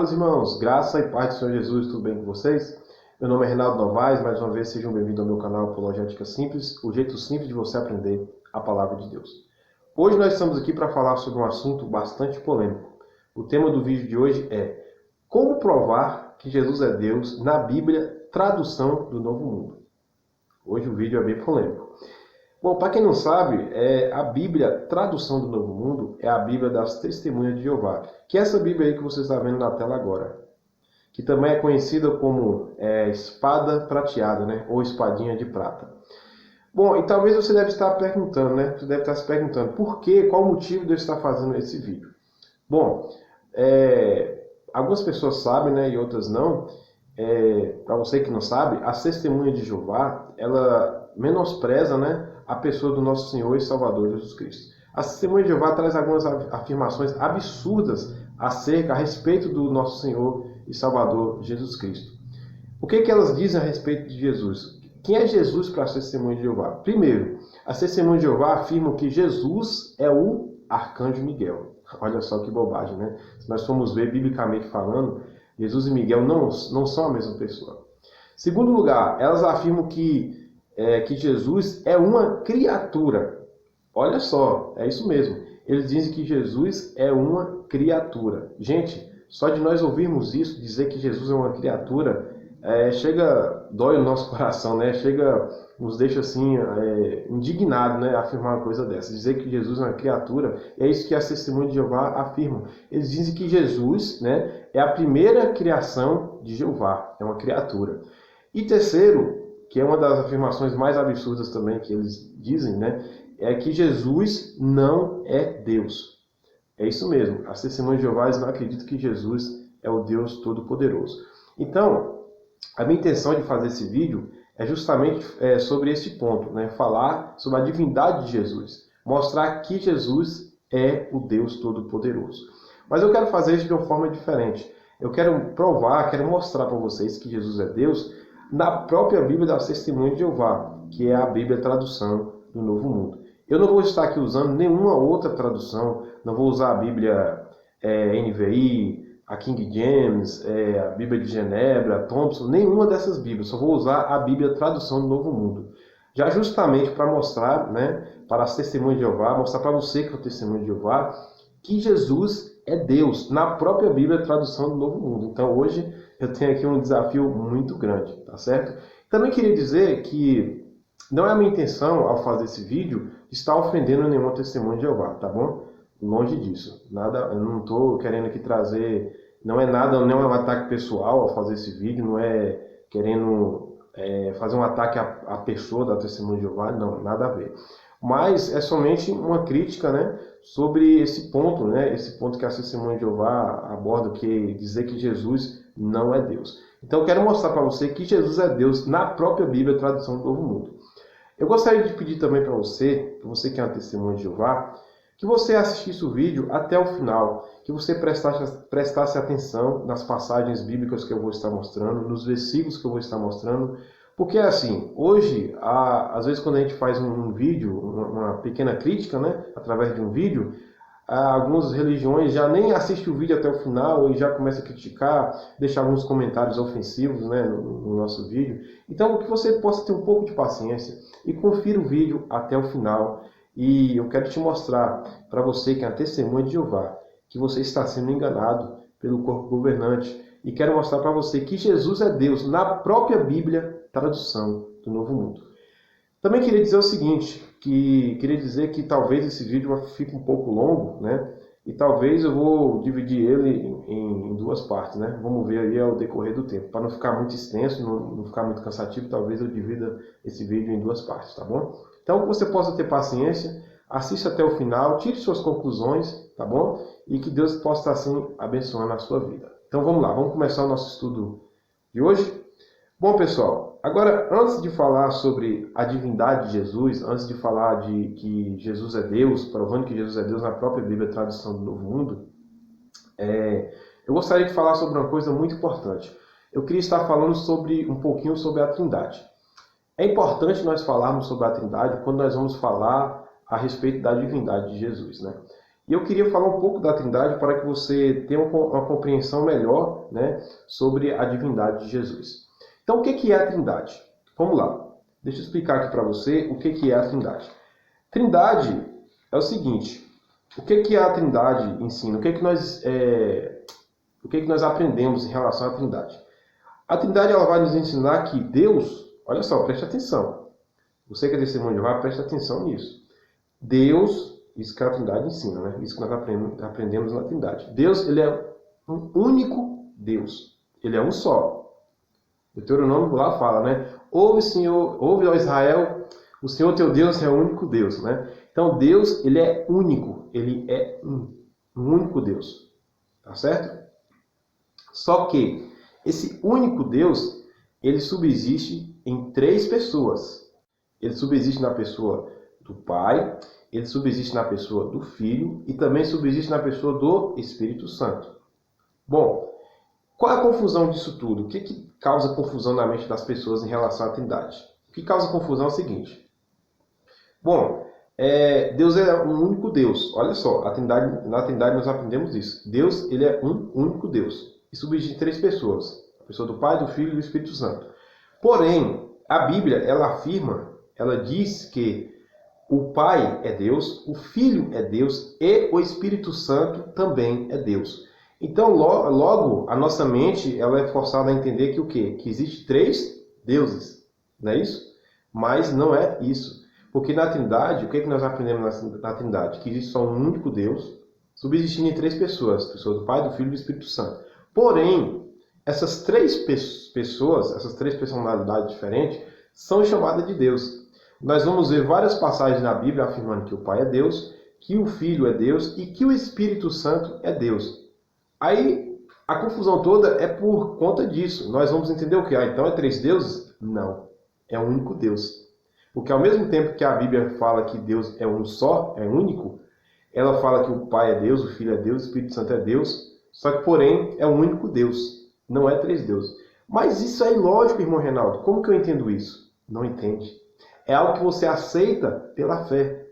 meus irmãos, graça e paz do Senhor Jesus, tudo bem com vocês? Meu nome é Reinaldo Novaes, mais uma vez sejam bem-vindos ao meu canal Apologética Simples, o jeito simples de você aprender a Palavra de Deus. Hoje nós estamos aqui para falar sobre um assunto bastante polêmico. O tema do vídeo de hoje é como provar que Jesus é Deus na Bíblia, tradução do Novo Mundo. Hoje o vídeo é bem polêmico. Bom, para quem não sabe, a Bíblia, tradução do Novo Mundo, é a Bíblia das Testemunhas de Jeová, que é essa Bíblia aí que você está vendo na tela agora, que também é conhecida como espada prateada, né? Ou espadinha de prata. Bom, e talvez você deve estar perguntando, né? Você deve estar se perguntando, por quê? Qual o motivo de eu estar fazendo esse vídeo? Bom, algumas pessoas sabem, né? E outras não. Para você que não sabe, a Testemunha de Jeová, ela menospreza, né, a pessoa do nosso Senhor e Salvador Jesus Cristo. A Testemunha de Jeová traz algumas afirmações absurdas a respeito do nosso Senhor e Salvador Jesus Cristo. O que elas dizem a respeito de Jesus? Quem é Jesus para a Testemunha de Jeová? Primeiro, a Testemunha de Jeová afirma que Jesus é o Arcanjo Miguel. Olha só que bobagem, né? Se nós formos ver biblicamente falando, Jesus e Miguel não são a mesma pessoa. Segundo lugar, elas afirmam que Jesus é uma criatura. Olha só, é isso mesmo. Eles dizem que Jesus é uma criatura. Gente, só de nós ouvirmos isso, dizer que Jesus é uma criatura, dói o nosso coração, né? Nos deixa assim, indignado, né? Afirmar uma coisa dessa. Dizer que Jesus é uma criatura, é isso que as Testemunhas de Jeová afirmam. Eles dizem que Jesus, né, é a primeira criação de Jeová, é uma criatura. E terceiro, que é uma das afirmações mais absurdas também que eles dizem, né, é que Jesus não é Deus. É isso mesmo, as Testemunhas de Jeová não acreditam que Jesus é o Deus Todo-Poderoso. Então, a minha intenção de fazer esse vídeo é justamente sobre esse ponto, né, falar sobre a divindade de Jesus, mostrar que Jesus é o Deus Todo-Poderoso. Mas eu quero fazer isso de uma forma diferente. Eu quero mostrar para vocês que Jesus é Deus na própria Bíblia das Testemunhas de Jeová, que é a Bíblia tradução do Novo Mundo. Eu não vou estar aqui usando nenhuma outra tradução, não vou usar a Bíblia NVI, a King James, a Bíblia de Genebra, a Thompson, nenhuma dessas Bíblias, só vou usar a Bíblia tradução do Novo Mundo. Já justamente para mostrar, né, para as Testemunhas de Jeová, mostrar para você que é o Testemunho de Jeová, que Jesus é Deus, na própria Bíblia tradução do Novo Mundo. Então hoje eu tenho aqui um desafio muito grande, tá certo? Também queria dizer que não é a minha intenção, ao fazer esse vídeo, estar ofendendo nenhuma Testemunha de Jeová, tá bom? Longe disso. Nada, eu não estou querendo aqui trazer, não é um ataque pessoal ao fazer esse vídeo, não é querendo fazer um ataque à pessoa da Testemunha de Jeová, não, nada a ver. Mas é somente uma crítica, né, sobre esse ponto, né, esse ponto que a Testemunha de Jeová aborda, que dizer que Jesus não é Deus. Então eu quero mostrar para você que Jesus é Deus na própria Bíblia, tradução do Novo Mundo. Eu gostaria de pedir também para você que é uma Testemunha de Jeová, que você assistisse o vídeo até o final, que você prestasse atenção nas passagens bíblicas que eu vou estar mostrando, nos versículos que eu vou estar mostrando, porque assim, hoje, às vezes quando a gente faz um vídeo, uma pequena crítica, né, através de um vídeo, algumas religiões já nem assistem o vídeo até o final e já começam a criticar, deixar alguns comentários ofensivos, né, no nosso vídeo. Então, que você possa ter um pouco de paciência e confira o vídeo até o final. E eu quero te mostrar, para você que é a Testemunha de Jeová, que você está sendo enganado pelo corpo governante. E quero mostrar para você que Jesus é Deus na própria Bíblia, tradução do Novo Mundo. Também queria dizer o seguinte, queria dizer que talvez esse vídeo fique um pouco longo, né? E talvez eu vou dividir ele em duas partes, né? Vamos ver aí ao decorrer do tempo. Para não ficar muito extenso, não ficar muito cansativo, talvez eu divida esse vídeo em duas partes, tá bom? Então, que você possa ter paciência, assista até o final, tire suas conclusões, tá bom? E que Deus possa estar assim abençoando a sua vida. Então vamos lá, vamos começar o nosso estudo de hoje. Bom, pessoal, agora antes de falar sobre a divindade de Jesus, antes de falar de que Jesus é Deus, provando que Jesus é Deus na própria Bíblia, tradução do Novo Mundo, eu gostaria de falar sobre uma coisa muito importante. Eu queria estar falando um pouquinho sobre a Trindade. É importante nós falarmos sobre a Trindade quando nós vamos falar a respeito da divindade de Jesus, né? E eu queria falar um pouco da Trindade para que você tenha uma compreensão melhor, né, sobre a divindade de Jesus. Então, o que é a Trindade? Vamos lá. Deixa eu explicar aqui para você o que é a Trindade. Trindade é o seguinte: o que a Trindade ensina? O que nós aprendemos em relação à Trindade? A Trindade ela vai nos ensinar que Deus, olha só, preste atenção. Você que é testemunho de Jeová, preste atenção nisso. Deus, isso que a Trindade ensina, né? Isso que nós aprendemos na Trindade. Deus, ele é um único Deus. Ele é um só. O Deuteronômio lá fala, né? Ouve, Senhor, ouve, ó Israel, o Senhor teu Deus é o único Deus, né? Então Deus, ele é único. Ele é um único Deus. Tá certo? Só que esse único Deus, ele subsiste em 3 pessoas. Ele subsiste na pessoa do Pai, ele subsiste na pessoa do Filho e também subsiste na pessoa do Espírito Santo. Bom, qual é a confusão disso tudo? O que causa confusão na mente das pessoas em relação à Trindade? O que causa confusão é o seguinte. Bom, Deus é um único Deus. Olha só, na Trindade nós aprendemos isso. Deus, ele é um único Deus. E subsiste em 3 pessoas. A pessoa do Pai, do Filho e do Espírito Santo. Porém, a Bíblia, ela diz que o Pai é Deus, o Filho é Deus e o Espírito Santo também é Deus. Então, logo, a nossa mente ela é forçada a entender que o quê? Que existe 3 deuses. Não é isso? Mas não é isso. Porque na Trindade, o que nós aprendemos na Trindade? Que existe só um único Deus, subsistindo em 3 pessoas. A pessoa do Pai, do Filho e do Espírito Santo. Porém, essas 3 pessoas, essas 3 personalidades diferentes, são chamadas de Deus. Nós vamos ver várias passagens na Bíblia afirmando que o Pai é Deus, que o Filho é Deus e que o Espírito Santo é Deus. Aí, a confusão toda é por conta disso. Nós vamos entender o que? Então é 3 deuses? Não. É um único Deus. Porque ao mesmo tempo que a Bíblia fala que Deus é um só, é único, ela fala que o Pai é Deus, o Filho é Deus, o Espírito Santo é Deus, só que, porém, é um único Deus. Não é 3 deuses. Mas isso é ilógico, irmão Reinaldo. Como que eu entendo isso? Não entende. É algo que você aceita pela fé.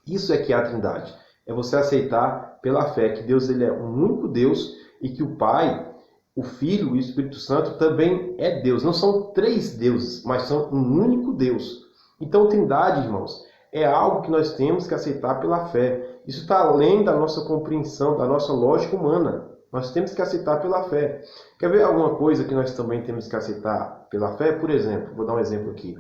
Isso é que é a Trindade. É você aceitar pela fé que Deus ele é um único Deus e que o Pai, o Filho e o Espírito Santo também é Deus. Não são 3 deuses, mas são um único Deus. Então, Trindade, irmãos, é algo que nós temos que aceitar pela fé. Isso está além da nossa compreensão, da nossa lógica humana. Nós temos que aceitar pela fé. Quer ver alguma coisa que nós também temos que aceitar pela fé? Por exemplo, vou dar um exemplo aqui.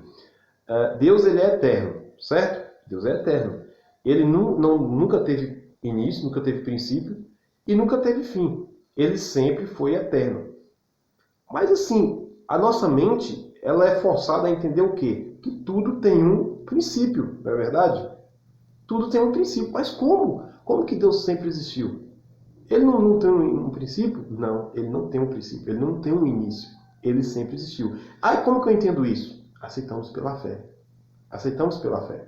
Deus ele é eterno, certo? Deus é eterno. Ele nunca teve início, nunca teve princípio e nunca teve fim. Ele sempre foi eterno. Mas assim, a nossa mente ela é forçada a entender o quê? Que tudo tem um princípio, não é verdade? Tudo tem um princípio. Mas como? Como que Deus sempre existiu? Ele não tem um princípio? Não, ele não tem um princípio. Ele não tem um início. Ele sempre existiu. Aí como que eu entendo isso? Aceitamos pela fé. Aceitamos pela fé.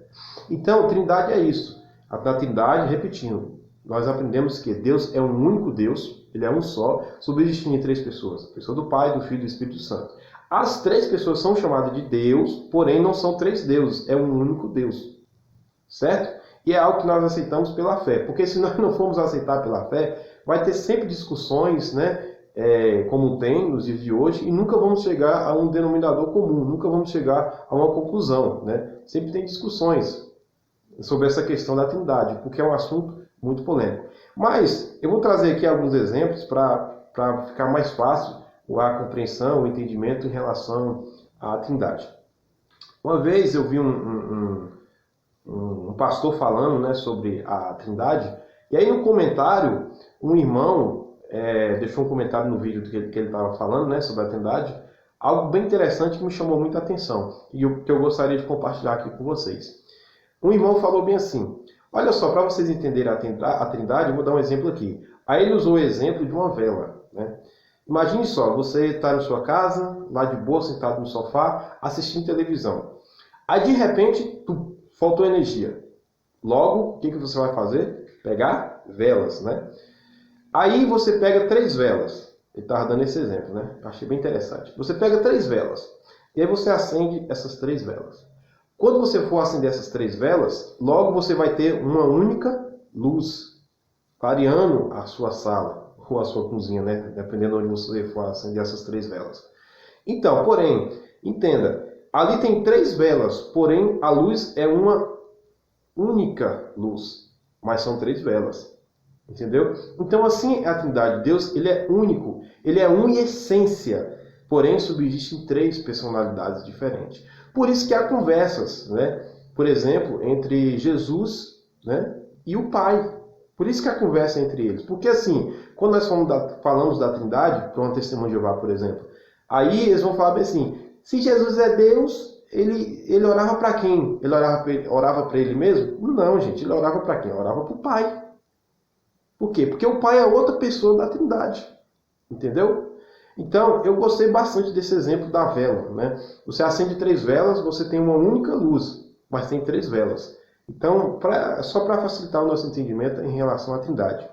Então, Trindade é isso. Na Trindade, repetindo, nós aprendemos que Deus é um único Deus, ele é um só, subsistindo em 3 pessoas. A pessoa do Pai, do Filho e do Espírito Santo. As 3 pessoas são chamadas de Deus, porém não são 3 deuses, é um único Deus. Certo? E é algo que nós aceitamos pela fé. Porque se nós não formos aceitar pela fé, vai ter sempre discussões, né? Como tem nos dias de hoje, e nunca vamos chegar a um denominador comum, nunca vamos chegar a uma conclusão, né? Sempre tem discussões sobre essa questão da Trindade, porque é um assunto muito polêmico. Mas eu vou trazer aqui alguns exemplos para ficar mais fácil a compreensão, o entendimento em relação à Trindade. Uma vez eu vi um pastor falando, né, sobre a Trindade, e aí no comentário, um irmão deixou um comentário no vídeo que ele estava falando, né, sobre a Trindade, algo bem interessante que me chamou muita atenção e que eu gostaria de compartilhar aqui com vocês. Um irmão falou bem assim: olha só, para vocês entenderem a Trindade, eu vou dar um exemplo aqui. Aí ele usou o exemplo de uma vela, né? Imagine só, você está na sua casa, lá de boa, sentado no sofá, assistindo televisão. Aí de repente, faltou energia. Logo, o que você vai fazer? Pegar velas, né? Aí você pega 3 velas. Ele estava dando esse exemplo, né? Eu achei bem interessante. Você pega 3 velas. E aí você acende essas 3 velas. Quando você for acender essas 3 velas, logo você vai ter uma única luz. clareando a sua sala ou a sua cozinha, né? Dependendo de onde você for acender essas 3 velas. Então, porém, entenda, ali tem 3 velas, porém a luz é uma única luz, mas são 3 velas. Entendeu? Então, assim é a Trindade. Deus, ele é único, ele é um em essência, porém subsistem 3 personalidades diferentes. Por isso que há conversas, né? Por exemplo, entre Jesus, né, e o Pai. Por isso que há conversa entre eles. Porque assim, quando nós falamos da Trindade, para uma testemunha de Jeová, por exemplo, aí eles vão falar bem assim, se Jesus é Deus, ele orava para quem? Ele orava para ele mesmo? Não, gente, ele orava para quem? Ele orava para o Pai. Por quê? Porque o Pai é outra pessoa da Trindade. Entendeu? Então, eu gostei bastante desse exemplo da vela, né? Você acende 3 velas, você tem uma única luz, mas tem 3 velas. Então, só para facilitar o nosso entendimento em relação à Trindade.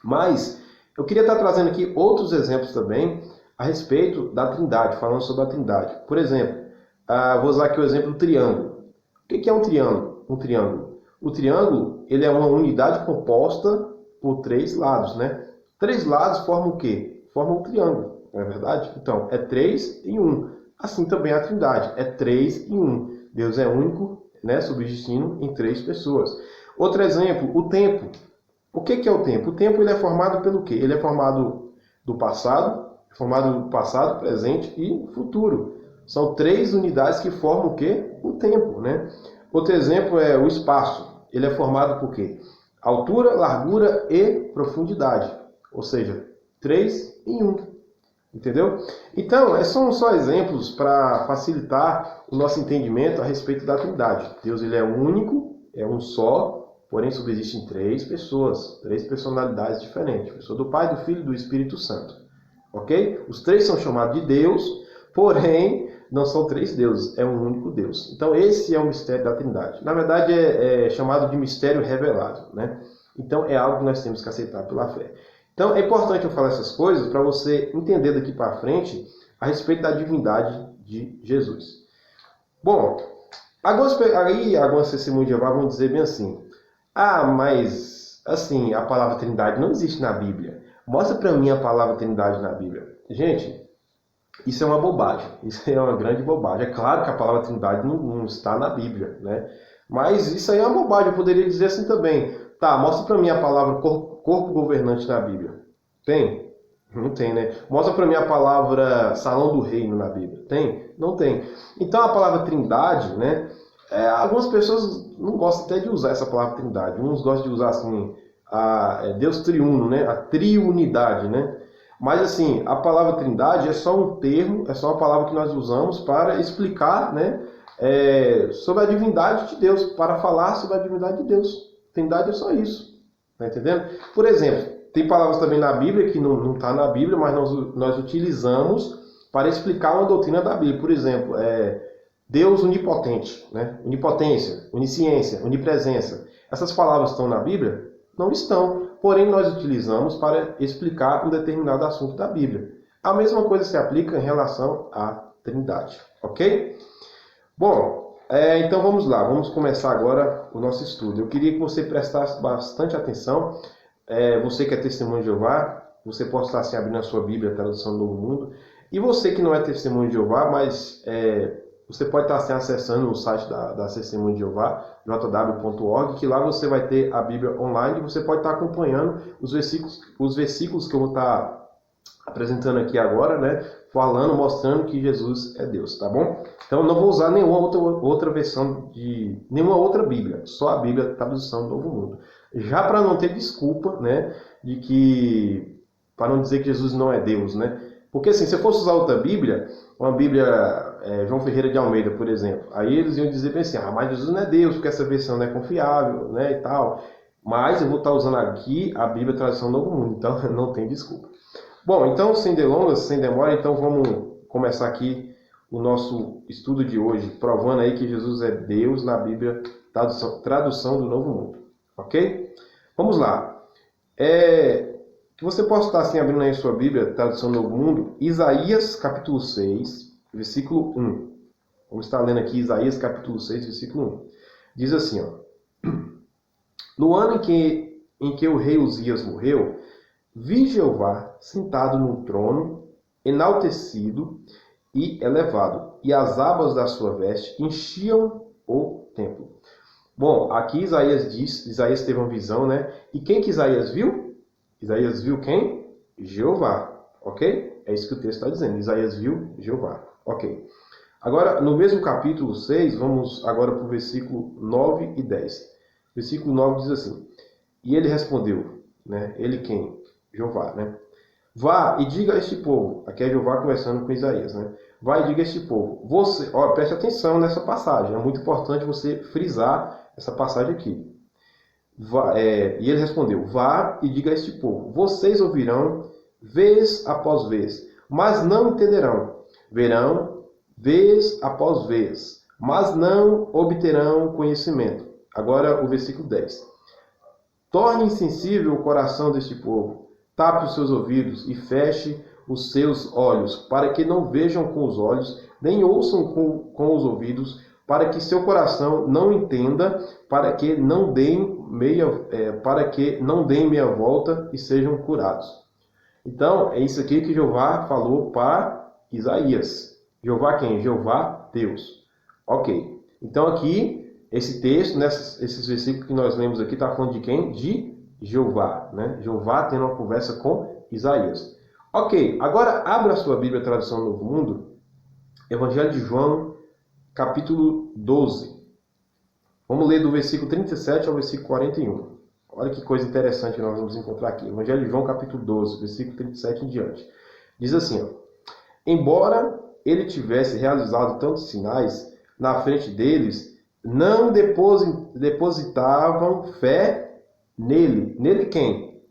Mas, eu queria estar trazendo aqui outros exemplos também a respeito da Trindade, falando sobre a Trindade. Por exemplo, vou usar aqui o exemplo do triângulo. O que é um triângulo? O triângulo, ele é uma unidade composta por 3 lados, né? 3 lados formam o quê? Formam um triângulo, não é verdade? Então, é 3 em 1. Assim também é a Trindade, é 3 em 1. Deus é único, né? Subsistindo em 3 pessoas. Outro exemplo, o tempo. O que é o tempo? O tempo, ele é formado pelo quê? Ele é formado do passado, presente e futuro. São 3 unidades que formam o quê? O tempo, né? Outro exemplo é o espaço. Ele é formado por quê? Altura, largura e profundidade. Ou seja, 3 em 1. Entendeu? Então, são só exemplos para facilitar o nosso entendimento a respeito da Trindade. Deus, ele é único, é um só, porém subsistem 3 pessoas, 3 personalidades diferentes. A pessoa do Pai, do Filho e do Espírito Santo. Ok? Os 3 são chamados de Deus, porém não são 3 deuses, é um único Deus. Então esse é o mistério da Trindade. Na verdade é chamado de mistério revelado, né? Então é algo que nós temos que aceitar pela fé. Então é importante eu falar essas coisas para você entender daqui para frente a respeito da divindade de Jesus. Bom, algumas testemunhas de Jeová vão dizer bem assim, mas assim, a palavra Trindade não existe na Bíblia. Mostra para mim a palavra Trindade na Bíblia. Gente, isso é uma bobagem, isso é uma grande bobagem. É claro que a palavra Trindade não está na Bíblia, né? Mas isso aí é uma bobagem, eu poderia dizer assim também. Tá, mostra para mim a palavra corpo governante na Bíblia. Tem? Não tem, né? Mostra para mim a palavra salão do reino na Bíblia. Tem? Não tem. Então a palavra Trindade, né? Algumas pessoas não gostam até de usar essa palavra Trindade. Uns gostam de usar assim, Deus triuno, né? A triunidade, né? Mas assim, a palavra Trindade é só um termo, é só uma palavra que nós usamos para explicar, né, sobre a divindade de Deus, para falar sobre a divindade de Deus. Trindade é só isso. Tá entendendo? Por exemplo, tem palavras também na Bíblia que não está na Bíblia, mas nós utilizamos para explicar uma doutrina da Bíblia. Por exemplo, Deus onipotente, né? Onipotência, onisciência, onipresença. Essas palavras estão na Bíblia? Não estão. Porém, nós utilizamos para explicar um determinado assunto da Bíblia. A mesma coisa se aplica em relação à Trindade. Ok? Bom, então vamos lá. Vamos começar agora o nosso estudo. Eu queria que você prestasse bastante atenção. Você que é testemunho de Jeová, você pode estar assim, abrindo a sua Bíblia, a tradução do Novo Mundo. E você que não é testemunho de Jeová, mas você pode estar assim, acessando o site da Testemunho de Jeová, jw.org, que lá você vai ter a Bíblia online e você pode estar acompanhando os versículos que eu vou estar apresentando aqui agora, né? Falando, mostrando que Jesus é Deus, tá bom? Então não vou usar nenhuma outra versão de nenhuma outra Bíblia, só a Bíblia, tradução do Novo Mundo. Já para não ter desculpa, né? Para não dizer que Jesus não é Deus, né? Porque assim, se eu fosse usar outra Bíblia, uma Bíblia João Ferreira de Almeida, por exemplo, aí eles iam dizer bem assim, mas Jesus não é Deus, porque essa versão não é confiável, né, e tal. Mas eu vou estar usando aqui a Bíblia Tradução Novo Mundo, então não tem desculpa. Bom, então, sem delongas, sem demora, então vamos começar aqui o nosso estudo de hoje, provando aí que Jesus é Deus na Bíblia Tradução do Novo Mundo. Ok? Vamos lá. Que você possa estar assim abrindo aí sua Bíblia, Tradução do Novo Mundo, Isaías capítulo 6, versículo 1. Vamos estar lendo aqui Isaías capítulo 6, versículo 1. Diz assim, ó. No ano em que em que o rei Uzias morreu, vi Jeová sentado num trono, enaltecido e elevado, e as abas da sua veste enchiam o templo. Bom, aqui Isaías teve uma visão, né? E quem que Isaías viu? Isaías viu quem? Jeová, ok? É isso que o texto está dizendo, Isaías viu Jeová, ok. Agora, no mesmo capítulo 6, vamos agora para o versículo 9 e 10. Versículo 9 diz assim, e ele respondeu, né? Ele quem? Jeová, né? Vá e diga a este povo, aqui é Jeová conversando com Isaías, né? Vá e diga a este povo, preste atenção nessa passagem, é muito importante você frisar essa passagem aqui. E ele respondeu, vá e diga a este povo, vocês ouvirão vez após vez, mas não entenderão. Verão vez após vez, mas não obterão conhecimento. Agora o versículo 10. Torne insensível o coração deste povo, tape os seus ouvidos e feche os seus olhos, para que não vejam com os olhos, nem ouçam com os ouvidos, para que seu coração não entenda, para que não deem meia volta e sejam curados. Então, é isso aqui que Jeová falou para Isaías. Jeová quem? Jeová Deus. Ok. Então aqui, esse texto, esses versículos que nós lemos aqui, está falando de quem? De Jeová, né? Jeová tendo uma conversa com Isaías. Ok, agora abra a sua Bíblia, tradução Novo Mundo, Evangelho de João, capítulo 12. Vamos ler do versículo 37 ao versículo 41. Olha que coisa interessante que nós vamos encontrar aqui. Evangelho de João, capítulo 12, versículo 37 em diante. Diz assim, ó, embora ele tivesse realizado tantos sinais na frente deles, não depositavam fé nele. Nele quem?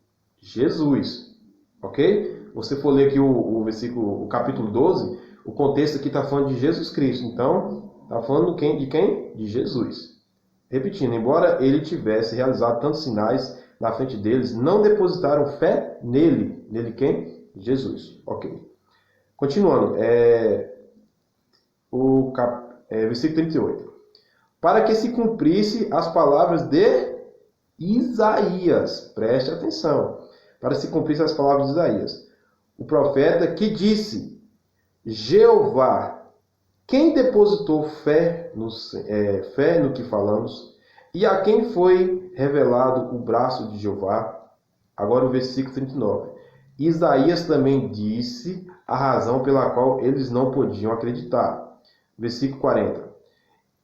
Jesus. Ok? Você for ler aqui o capítulo 12, o contexto aqui está falando de Jesus Cristo. Então, está falando de quem? De Jesus. Repetindo, embora ele tivesse realizado tantos sinais na frente deles, não depositaram fé nele. Nele quem? Jesus. Ok. Continuando. Versículo 38. Para que se cumprisse as palavras de Isaías. Preste atenção. Para que se cumprisse as palavras de Isaías. O profeta que disse, Jeová, quem depositou fé no que falamos, e a quem foi revelado o braço de Jeová? Agora o versículo 39. Isaías também disse a razão pela qual eles não podiam acreditar. Versículo 40.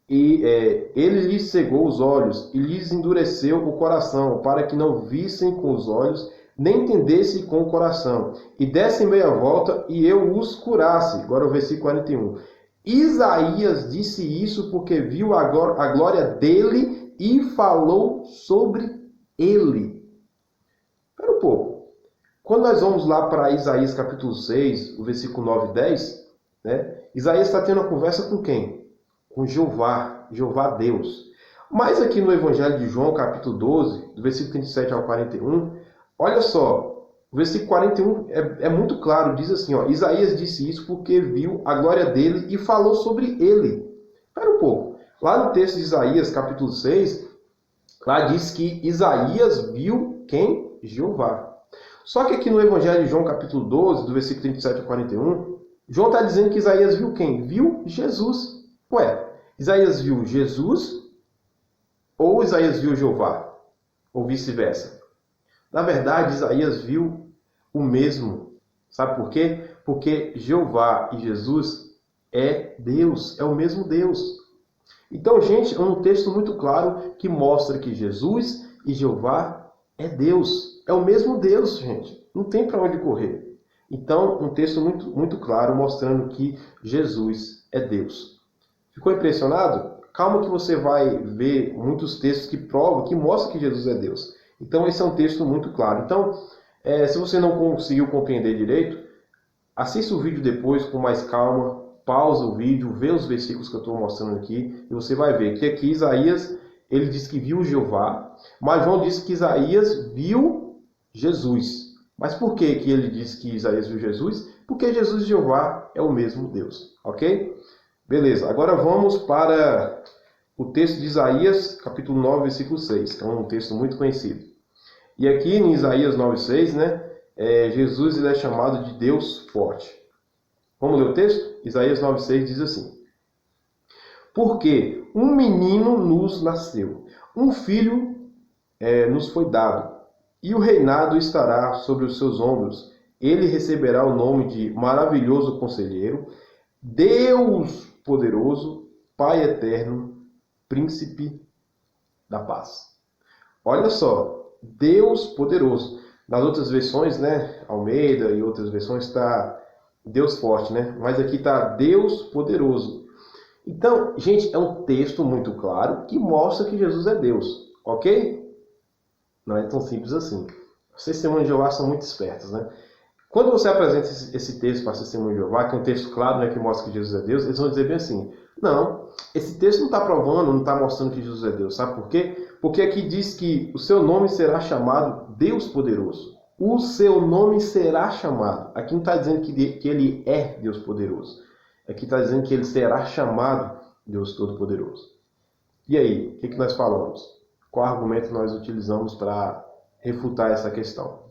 Ele lhes cegou os olhos e lhes endureceu o coração, para que não vissem com os olhos, nem entendessem com o coração, e dessem meia volta, e eu os curasse. Agora o versículo 41. Isaías disse isso porque viu a glória dele e falou sobre ele. Espera um pouco. Quando nós vamos lá para Isaías capítulo 6, o versículo 9 e 10, né, Isaías está tendo uma conversa com quem? Com Jeová, Jeová Deus. Mas aqui no Evangelho de João, capítulo 12, do versículo 37 ao 41, olha só, o versículo 41 é muito claro, diz assim, ó, Isaías disse isso porque viu a glória dele e falou sobre ele. Espera um pouco. Lá no texto de Isaías, capítulo 6, lá diz que Isaías viu quem? Jeová. Só que aqui no Evangelho de João, capítulo 12, do versículo 37 ao 41, João está dizendo que Isaías viu quem? Viu Jesus. Ué, Isaías viu Jesus ou Isaías viu Jeová? Ou vice-versa? Na verdade, Isaías viu o mesmo. Sabe por quê? Porque Jeová e Jesus é Deus, é o mesmo Deus. Então, gente, é um texto muito claro que mostra que Jesus e Jeová é Deus. É o mesmo Deus, gente. Não tem para onde correr. Então, um texto muito, muito claro mostrando que Jesus é Deus. Ficou impressionado? Calma que você vai ver muitos textos que provam, que mostram que Jesus é Deus. Então, esse é um texto muito claro. Então, se você não conseguiu compreender direito, assista o vídeo depois com mais calma, pausa o vídeo, vê os versículos que eu estou mostrando aqui, e você vai ver que aqui Isaías, ele diz que viu Jeová, mas João diz que Isaías viu Jesus. Mas por que ele diz que Isaías viu Jesus? Porque Jesus e Jeová é o mesmo Deus, ok? Beleza, agora vamos para o texto de Isaías, capítulo 9, versículo 6, que é um texto muito conhecido. E aqui em Isaías 9,6, né, Jesus ele é chamado de Deus forte. Vamos ler o texto? Isaías 9,6 diz assim: Porque um menino nos nasceu, um filho nos foi dado, e o reinado estará sobre os seus ombros. Ele receberá o nome de Maravilhoso Conselheiro, Deus Poderoso, Pai Eterno, Príncipe da Paz. Olha só, Deus Poderoso. Nas outras versões, né, Almeida e outras versões está Deus Forte, né? Mas aqui está Deus Poderoso. Então, gente, é um texto muito claro que mostra que Jesus é Deus, ok? Não é tão simples assim. Os testemunhos de Jeová são muito espertos, né? Quando você apresenta esse texto para o testemunho de Jeová, que é um texto claro, né, que mostra que Jesus é Deus, eles vão dizer bem assim: não, esse texto não está provando, não está mostrando que Jesus é Deus. Sabe por quê? Porque aqui diz que o seu nome será chamado Deus Poderoso. O seu nome será chamado. Aqui não está dizendo que ele é Deus Poderoso. Aqui está dizendo que ele será chamado Deus Todo-Poderoso. E aí, o que nós falamos? Qual argumento nós utilizamos para refutar essa questão?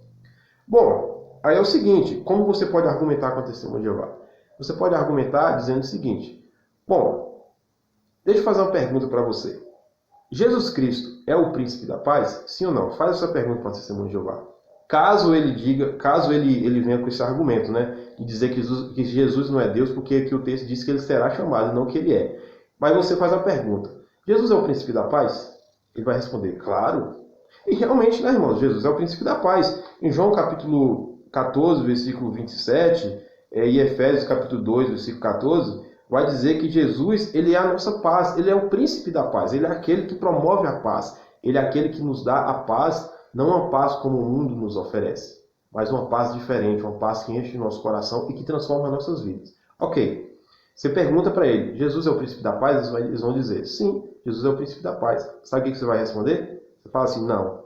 Bom, aí é o seguinte: como você pode argumentar com a testemunha de Jeová? Você pode argumentar dizendo o seguinte: bom, deixa eu fazer uma pergunta para você. Jesus Cristo é o príncipe da paz? Sim ou não? Faz essa pergunta para a testemunha de Jeová. Caso ele venha com esse argumento, né, de dizer que Jesus não é Deus, porque aqui o texto diz que ele será chamado, não que ele é. Mas você faz a pergunta: Jesus é o príncipe da paz? Ele vai responder: claro. E realmente, né, irmãos, Jesus é o príncipe da paz. Em João capítulo 14, versículo 27, e Efésios capítulo 2, versículo 14, vai dizer que Jesus, ele é a nossa paz, ele é o príncipe da paz, ele é aquele que promove a paz, ele é aquele que nos dá a paz, não uma paz como o mundo nos oferece, mas uma paz diferente, uma paz que enche o nosso coração e que transforma as nossas vidas. Ok, você pergunta para ele: Jesus é o príncipe da paz? Eles vão dizer: sim, Jesus é o príncipe da paz. Sabe o que você vai responder? Você fala assim: não.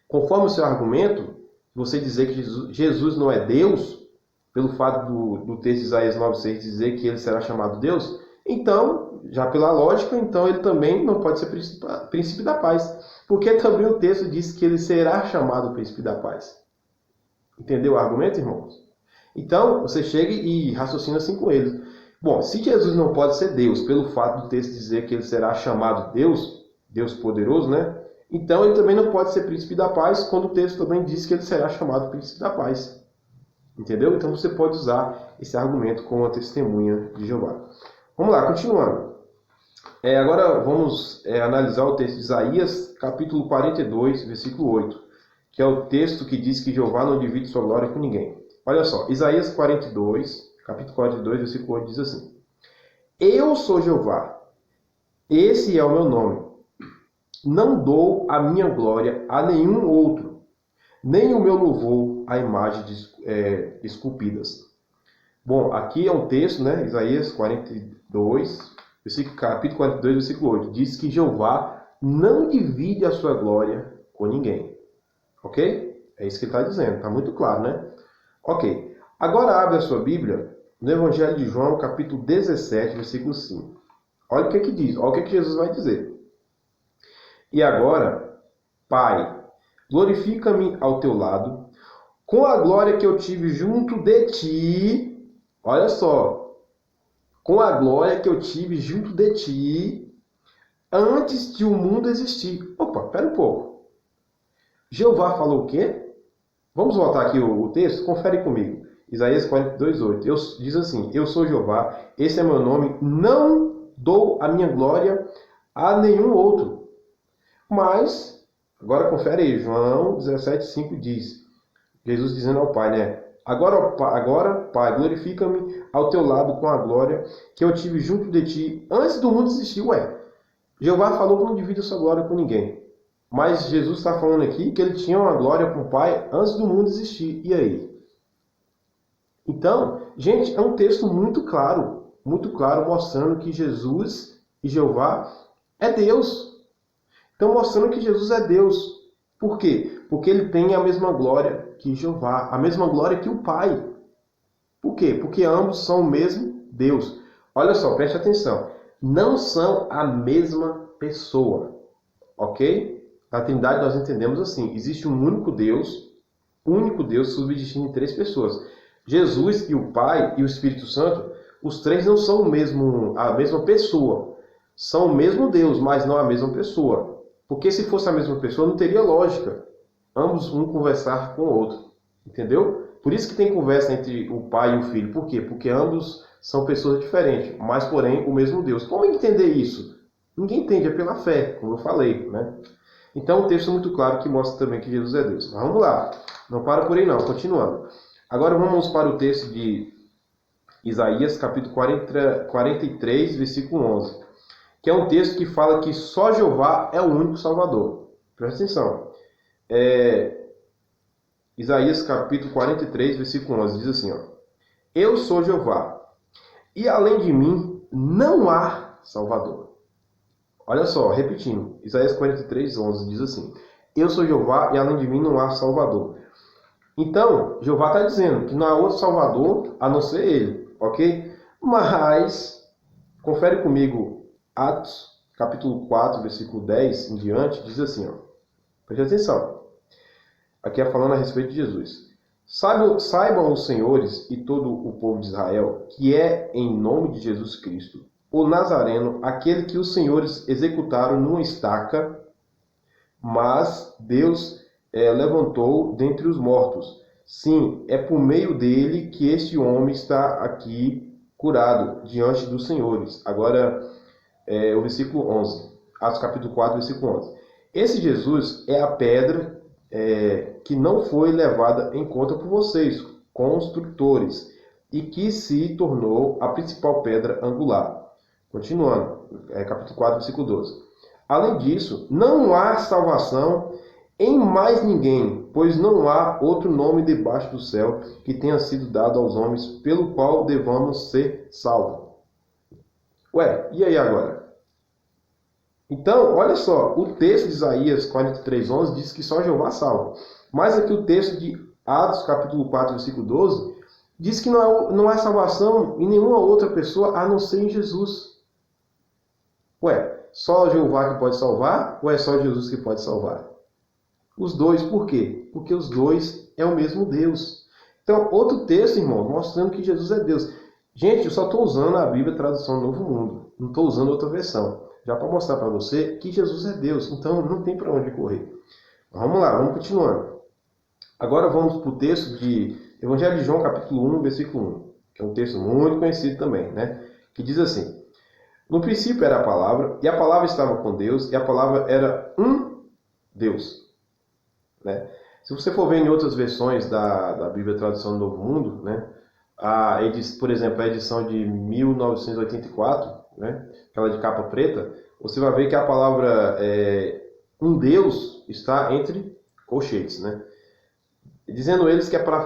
Conforme o seu argumento, você dizer que Jesus não é Deus, pelo fato do texto de Isaías 9,6 dizer que ele será chamado Deus, então, já pela lógica, então ele também não pode ser príncipe da paz. Porque também o texto diz que ele será chamado príncipe da paz. Entendeu o argumento, irmãos? Então, você chega e raciocina assim com eles. Bom, se Jesus não pode ser Deus, pelo fato do texto dizer que ele será chamado Deus, Deus poderoso, né? Então ele também não pode ser príncipe da paz, quando o texto também diz que ele será chamado príncipe da paz. Entendeu? Então você pode usar esse argumento com a testemunha de Jeová. Vamos lá, continuando. Agora vamos analisar o texto de Isaías, capítulo 42, versículo 8, que é o texto que diz que Jeová não divide sua glória com ninguém. Olha só, Isaías 42, capítulo 42, versículo 8 diz assim: Eu sou Jeová, esse é o meu nome. Não dou a minha glória a nenhum outro, nem o meu louvor a imagens esculpidas. Bom, aqui é um texto, né? Isaías 42, capítulo 42, versículo 8. Diz que Jeová não divide a sua glória com ninguém. Ok? É isso que ele está dizendo. Está muito claro, né? Ok. Agora abre a sua Bíblia no Evangelho de João, capítulo 17, versículo 5. Olha o que diz. Olha o que Jesus vai dizer. E agora, Pai, glorifica-me ao teu lado, com a glória que eu tive junto de ti. Olha só. Com a glória que eu tive junto de ti, antes de o mundo existir. Opa, pera um pouco. Jeová falou o quê? Vamos voltar aqui o texto? Confere comigo. Isaías 42, 8. Diz assim: Eu sou Jeová, esse é meu nome, não dou a minha glória a nenhum outro. Mas, agora confere aí, João 17, 5 diz, Jesus dizendo ao Pai, né? Agora, Pai, glorifica-me ao teu lado com a glória que eu tive junto de ti antes do mundo existir. Ué, Jeová falou que não divide a sua glória com ninguém. Mas Jesus está falando aqui que ele tinha uma glória com o Pai antes do mundo existir. E aí? Então, gente, é um texto muito claro, mostrando que Jesus e Jeová é Deus. Então, mostrando que Jesus é Deus. Por quê? Porque ele tem a mesma glória que Jeová, a mesma glória que o Pai. Por quê? Porque ambos são o mesmo Deus. Olha só, preste atenção. Não são a mesma pessoa. Ok? A Trindade nós entendemos assim: existe um único Deus subsistindo em três pessoas. Jesus e o Pai e o Espírito Santo, os três não são a mesma pessoa. São o mesmo Deus, mas não a mesma pessoa. Porque se fosse a mesma pessoa, não teria lógica ambos um conversar com o outro. Entendeu? Por isso que tem conversa entre o Pai e o Filho. Por quê? Porque ambos são pessoas diferentes, mas porém o mesmo Deus. Como entender isso? Ninguém entende, é pela fé, como eu falei, né? Então, um texto muito claro que mostra também que Jesus é Deus. Mas vamos lá. Não para por aí não, continuando. Agora vamos para o texto de Isaías, capítulo 43, versículo 11. Que é um texto que fala que só Jeová é o único Salvador. Presta atenção. Isaías, capítulo 43, versículo 11, diz assim, ó: Eu sou Jeová, e além de mim não há Salvador. Olha só, repetindo, Isaías 43, 11 diz assim: Eu sou Jeová e além de mim não há Salvador. Então, Jeová está dizendo que não há outro Salvador a não ser Ele, ok? Mas, confere comigo, Atos, capítulo 4, versículo 10 em diante, diz assim, ó, preste atenção. Aqui é falando a respeito de Jesus. Saibam os senhores e todo o povo de Israel que é em nome de Jesus Cristo, o Nazareno, aquele que os senhores executaram numa estaca, mas Deus levantou dentre os mortos. Sim, é por meio dele que este homem está aqui curado diante dos senhores. Agora, o versículo 11. Atos capítulo 4, versículo 11. Esse Jesus é a pedra que não foi levada em conta por vocês, construtores, e que se tornou a principal pedra angular. Continuando, capítulo 4, versículo 12. Além disso, não há salvação em mais ninguém, pois não há outro nome debaixo do céu que tenha sido dado aos homens, pelo qual devamos ser salvos. Ué, e aí agora? Então, olha só, o texto de Isaías 43, 11 diz que só Jeová salva. Mas aqui o texto de Atos, capítulo 4, versículo 12, diz que não há salvação em nenhuma outra pessoa a não ser em Jesus. Ué, só Jeová que pode salvar ou é só Jesus que pode salvar? Os dois, por quê? Porque os dois é o mesmo Deus. Então, outro texto, irmão, mostrando que Jesus é Deus. Gente, eu só estou usando a Bíblia Tradução Novo Mundo. Não estou usando outra versão. Já para mostrar para você que Jesus é Deus. Então, não tem para onde correr. Vamos lá, vamos continuando. Agora vamos para o texto de Evangelho de João, capítulo 1, versículo 1. Que é um texto muito conhecido também, né? Que diz assim: No princípio era a palavra, e a palavra estava com Deus, e a palavra era um Deus. Né? Se você for ver em outras versões da Bíblia Tradução do Novo Mundo, né? Por exemplo, a edição de 1984, né? Aquela de capa preta, você vai ver que a palavra um Deus está entre colchetes, né? Dizendo eles que é para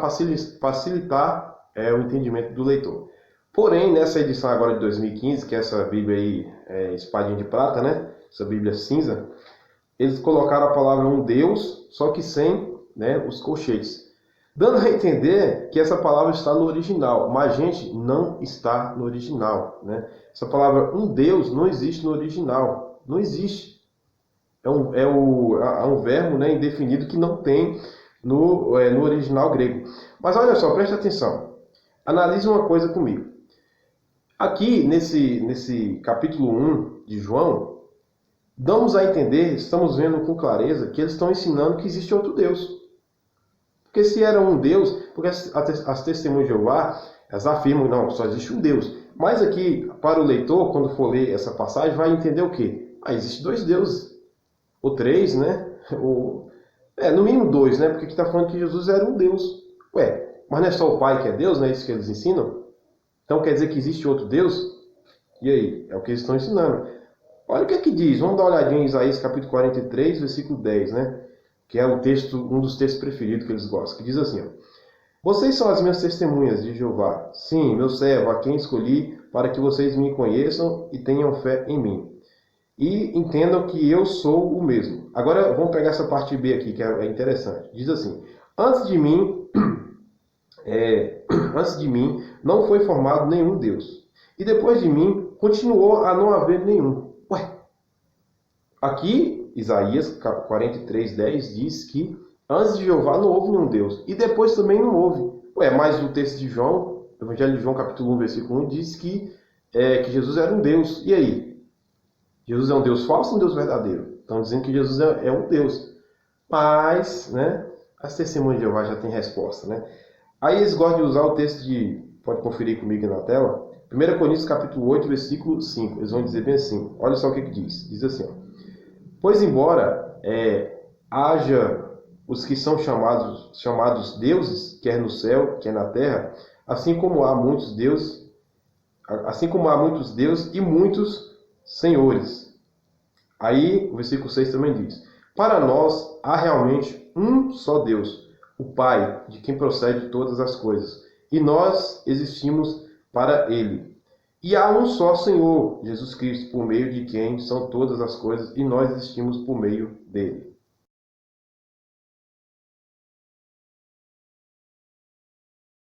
facilitar o entendimento do leitor. Porém, nessa edição agora de 2015, que é essa Bíblia aí, espadinha de prata, né? Essa Bíblia cinza, eles colocaram a palavra um Deus, só que sem, né, os colchetes. Dando a entender que essa palavra está no original, mas, gente, não está no original, né? Essa palavra um Deus não existe no original, não existe. É um verbo, né, indefinido que não tem no original grego. Mas olha só, preste atenção. Analise uma coisa comigo. Aqui, nesse capítulo 1 de João, damos a entender, estamos vendo com clareza, que eles estão ensinando que existe outro Deus. Porque se era um Deus, porque as testemunhas de Jeová, elas afirmam, não, só existe um Deus. Mas aqui, para o leitor, quando for ler essa passagem, vai entender o quê? Existe dois deuses. Ou três, né? No mínimo dois, né? Porque aqui está falando que Jesus era um Deus. Ué, mas não é só o Pai que é Deus, não é isso que eles ensinam? Então quer dizer que existe outro Deus? E aí? É o que eles estão ensinando. Olha o que é que diz. Vamos dar uma olhadinha em Isaías capítulo 43, versículo 10, né? Que é um dos textos preferidos que eles gostam. Que diz assim, ó: Vocês são as minhas testemunhas de Jeová. Sim, meu servo, a quem escolhi para que vocês me conheçam e tenham fé em mim. E entendam que eu sou o mesmo. Agora vamos pegar essa parte B aqui, que é interessante. Diz assim: Antes de mim não foi formado nenhum Deus. E depois de mim continuou a não haver nenhum. Ué, aqui Isaías 43:10 diz que antes de Jeová não houve nenhum Deus. E depois também não houve. Mas no texto de João, Evangelho de João, capítulo 1, versículo 1, diz que Jesus era um Deus. E aí? Jesus é um Deus falso ou um Deus verdadeiro? Estão dizendo que Jesus é um Deus. Mas, né, as testemunhas de Jeová já tem resposta, né? Aí eles gostam de usar o texto pode conferir comigo na tela, 1 Coríntios capítulo 8, versículo 5. Eles vão dizer bem assim, olha só o que diz. Diz assim, ó, pois embora haja os que são chamados deuses, quer no céu, quer na terra, assim como há muitos deuses e muitos senhores. Aí o versículo 6 também diz, para nós há realmente um só Deus, o Pai, de quem procede todas as coisas, e nós existimos para Ele. E há um só Senhor, Jesus Cristo, por meio de quem são todas as coisas, e nós existimos por meio dele.